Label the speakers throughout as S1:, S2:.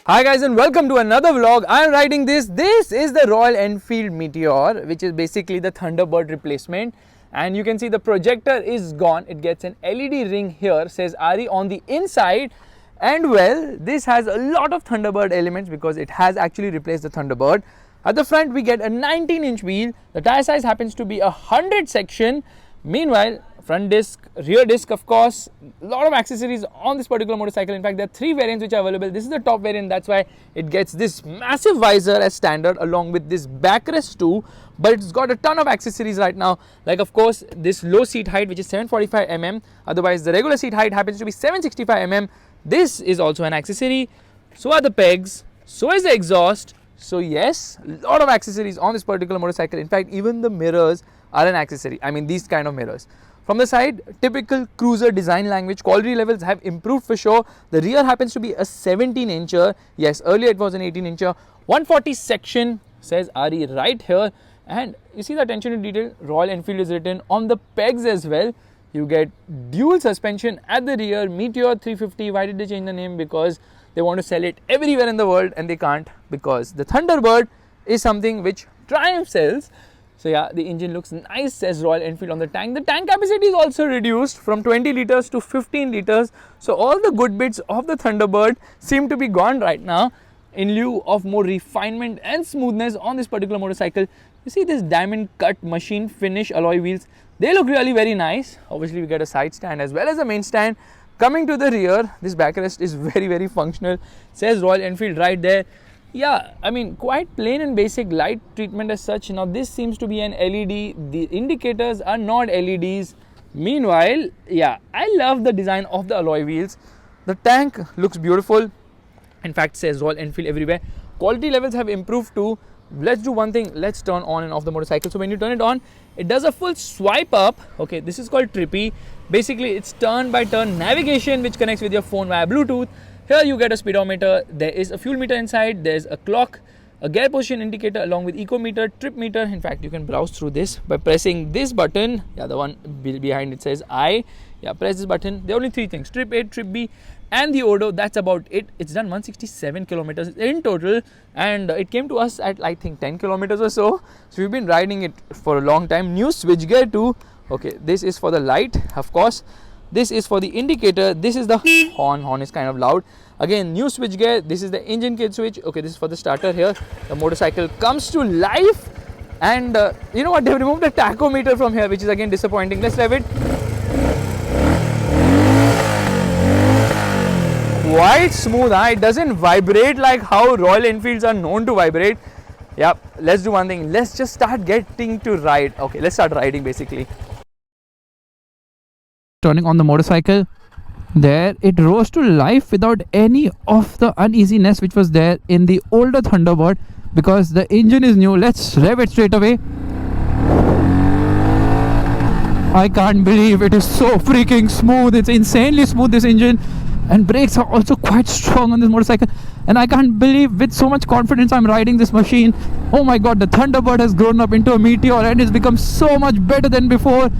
S1: Hi guys and welcome to another vlog. I am riding this. This is the Royal Enfield Meteor, which is basically the Thunderbird replacement. And you can see the projector is gone. It gets an LED ring here, says RE on the inside. And well, this has a lot of Thunderbird elements because it has actually replaced the Thunderbird. At the front we get a 19-inch wheel. The tire size happens to be a 100 section. Meanwhile, front disc, rear disc, of course, a lot of accessories on this particular motorcycle. In fact, there are 3 variants which are available. This is the top variant, that's why it gets this massive visor as standard along with this backrest too. But it's got a ton of accessories right now, like of course this low seat height which is 745 mm. Otherwise the regular seat height happens to be 765 mm. This is also an accessory. So are the pegs, so is the exhaust. So yes, a lot of accessories on this particular motorcycle. In fact, even the mirrors are an accessory. I mean, these kind of mirrors. From the side, typical cruiser design language. Quality levels have improved for sure. The rear happens to be a 17-incher. Yes, earlier it was an 18-incher. 140 section, says RE right here. And you see the attention to detail. Royal Enfield is written on the pegs as well. You get dual suspension at the rear. Meteor 350. Why did they change the name? Because they want to sell it everywhere in the world and they can't, because the Thunderbird is something which Triumph sells. So yeah, the engine looks nice, says Royal Enfield on the tank. The tank capacity is also reduced from 20 liters to 15 liters. So all the good bits of the Thunderbird seem to be gone right now in lieu of more refinement and smoothness on this particular motorcycle. You see this diamond cut machine finish alloy wheels. They look really very nice. Obviously we get a side stand as well as a main stand. Coming to the rear, this backrest is very functional, says Royal Enfield right there. Yeah, I mean, quite plain and basic light treatment as such. Now this seems to be an LED. The indicators are not LEDs. Meanwhile, yeah, I love the design of the alloy wheels. The tank looks beautiful. In fact, says Royal Enfield everywhere. Quality levels have improved too. Let's do one thing. Let's turn on and off the motorcycle. So when you turn it on, it does a full swipe up. Okay, this is called Trippy. Basically, it's turn by turn navigation which connects with your phone via Bluetooth. Here you get a speedometer. There is a fuel meter inside. There's a clock, a gear position indicator along with eco meter, trip meter. In fact, you can browse through this by pressing this button. Yeah, the one behind it says I. Yeah, press this button. There are only 3 things: trip A, trip B, and the odo. That's about it. It's done 167 kilometers in total, and it came to us at I think 10 kilometers or so. So we've been riding it for a long time. New switchgear too. Okay, this is for the light, of course. This is for the indicator. This is the horn. Horn is kind of loud. Again, new switchgear. This is the engine kit switch. Okay, this is for the starter here. The motorcycle comes to life, and you know what? They've removed the tachometer from here, which is again disappointing. Let's rev it. Quite smooth, huh? It doesn't vibrate like how Royal Enfields are known to vibrate. Yep, let's do one thing. Let's just start getting to ride. Okay, let's start riding basically. Turning on the motorcycle, there it rose to life without any of the uneasiness which was there in the older Thunderbird, because the engine is new. Let's rev it straight away. I can't believe it is so freaking smooth. It's insanely smooth, this engine. And brakes are also quite strong on this motorcycle, and I can't believe with so much confidence I'm riding this machine. Oh my god, the Thunderbird has grown up into a Meteor and it's become so much better than before.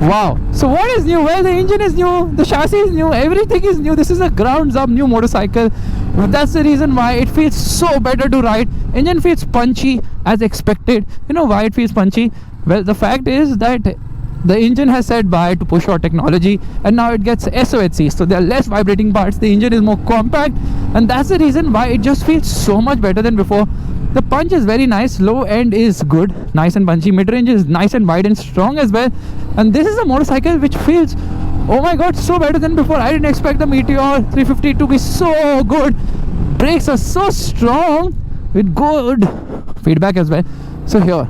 S1: Wow. So what is new? Well, the engine is new, the chassis is new, everything is new. This is a grounds up new motorcycle. That's the reason why it feels so better to ride. Engine feels punchy as expected. You know why it feels punchy? Well, the fact is that the engine has said bye to push-rod technology, and now it gets SOHC, so there are less vibrating parts. The engine is more compact, and that's the reason why it just feels so much better than before. The punch is very nice. Low end is good, nice and punchy. Mid-range is nice and wide and strong as well. And this is a motorcycle which feels, oh my god, so better than before. I didn't expect the Meteor 350 to be so good. Brakes are so strong with good feedback as well. So here,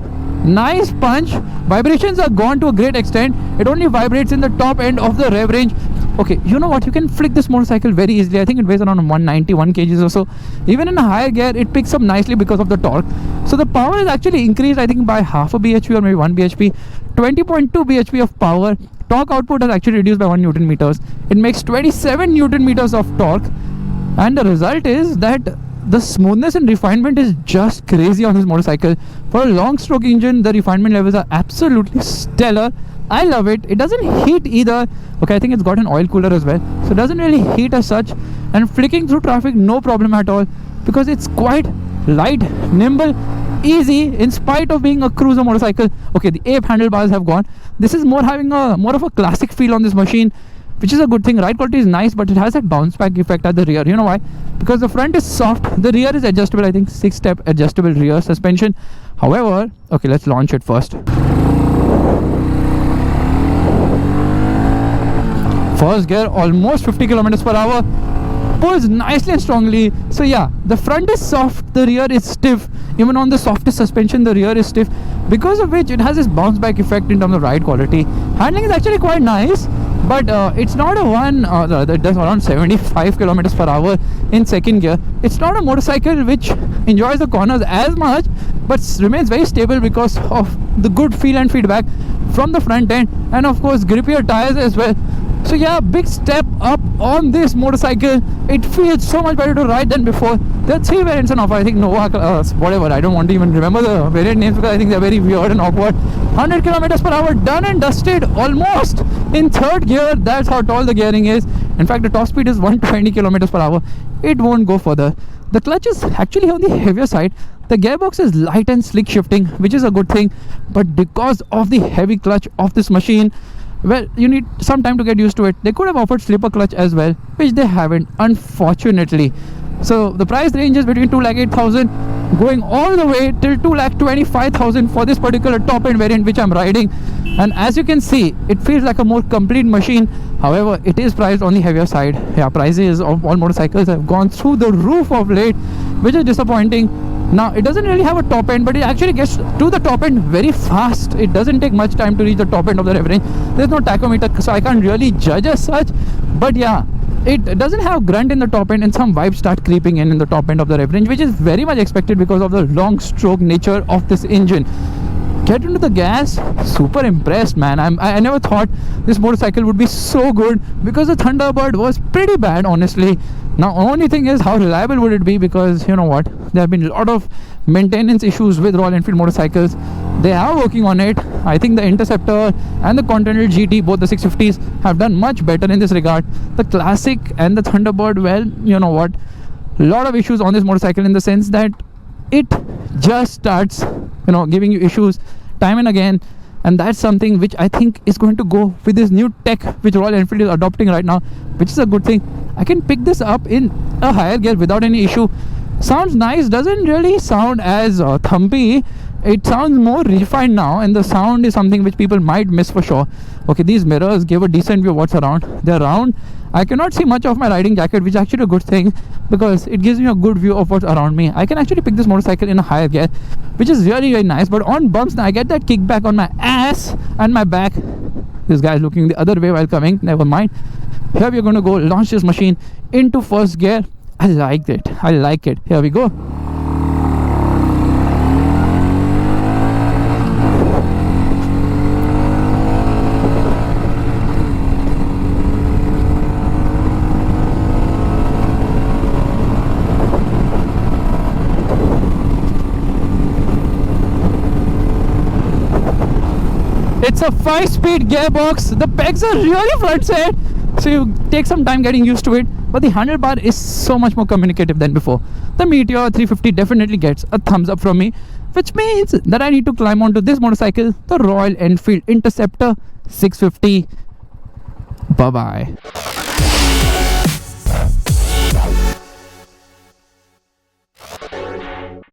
S1: nice punch. Vibrations are gone to a great extent. It only vibrates in the top end of the rev range. Okay, you know what? You can flick this motorcycle very easily. I think it weighs around 191 kgs or so. Even in a higher gear, it picks up nicely because of the torque. So the power is actually increased, I think, by half a bhp or maybe 1 bhp. 20.2 bhp of power. Torque output has actually reduced by 1 Newton meters. It makes 27 Newton meters of torque. And the result is that the smoothness and refinement is just crazy on this motorcycle. For a long stroke engine, the refinement levels are absolutely stellar. I love it. It doesn't heat either. Okay, I think it's got an oil cooler as well, so it doesn't really heat as such. And flicking through traffic, no problem at all.
S2: because it's quite light, nimble, easy in spite of being a cruiser motorcycle. Okay, the ape handlebars have gone. This is more of a classic feel on this machine, which is a good thing. Ride quality is nice, but it has that bounce back effect at the rear. You know why? Because the front is soft, the rear is adjustable. I think 6-step adjustable rear suspension. However, okay, let's launch it first. First gear, almost 50 kilometers per hour. Pulls nicely and strongly. So yeah, the front is soft, the rear is stiff. Even on the softest suspension, the rear is stiff, because of which it has this bounce back effect in terms of ride quality. Handling is actually quite nice, but it's not a one that does around 75 kilometers per hour in second gear. It's not a motorcycle which enjoys the corners as much, but remains very stable because of the good feel and feedback from the front end, and of course grippier tires as well. So yeah, big step up on this motorcycle. It feels so much better to ride than before. There are 3 variants on offer. I think Nova, whatever. I don't want to even remember the variant names because I think they're very weird and awkward. 100 kilometers per hour, done and dusted, almost in third gear. That's how tall the gearing is. In fact, the top speed is 120 kilometers per hour. It won't go further. The clutch is actually on the heavier side. The gearbox is light and slick shifting, which is a good thing. But because of the heavy clutch of this machine, well, you need some time to get used to it. They could have offered slipper clutch as well, which they haven't, unfortunately. So the price range is between 2,08,000 going all the way till 2,25,000 for this particular top end variant which I'm riding. And as you can see, it feels like a more complete machine. However, it is priced on the heavier side. Yeah, prices of all motorcycles have gone through the roof of late, which is disappointing. Now, it doesn't really have a top end, but it actually gets to the top end very fast. It doesn't take much time to reach the top end of the rev range. There's no tachometer, so I can't really judge as such. But yeah, it doesn't have grunt in the top end, and some vibes start creeping in the top end of the rev range, which is very much expected because of the long stroke nature of this engine. Get into the gas, super impressed, man. I never thought this motorcycle would be so good, because the Thunderbird was pretty bad, honestly. Now, only thing is, how reliable would it be? Because you know what, there have been a lot of maintenance issues with Royal Enfield motorcycles. They are working on it. I think the Interceptor and the Continental GT, both the 650s, have done much better in this regard. The Classic and the Thunderbird, well, you know what, a lot of issues on this motorcycle, in the sense that it just starts giving you issues time and again. And that's something which I think is going to go with this new tech which Royal Enfield is adopting right now, which is a good thing. I can pick this up in a higher gear without any issue. Sounds nice, doesn't really sound as thumpy. It sounds more refined now, and the sound is something which people might miss for sure. Okay, these mirrors give a decent view of what's around. They're round. I cannot see much of my riding jacket, which is actually a good thing, because it gives me a good view of what's around me. I can actually pick this motorcycle in a higher gear, which is really, really nice. But on bumps, now I get that kickback on my ass and my back. This guy is looking the other way while coming. Never mind. Here we're going to go launch this machine into first gear. I like it. I like it. Here we go. It's a 5-speed gearbox. The pegs are really front set, so you take some time getting used to it. But the handlebar is so much more communicative than before. The Meteor 350 definitely gets a thumbs up from me, which means that I need to climb onto this motorcycle, the Royal Enfield Interceptor 650. Bye bye.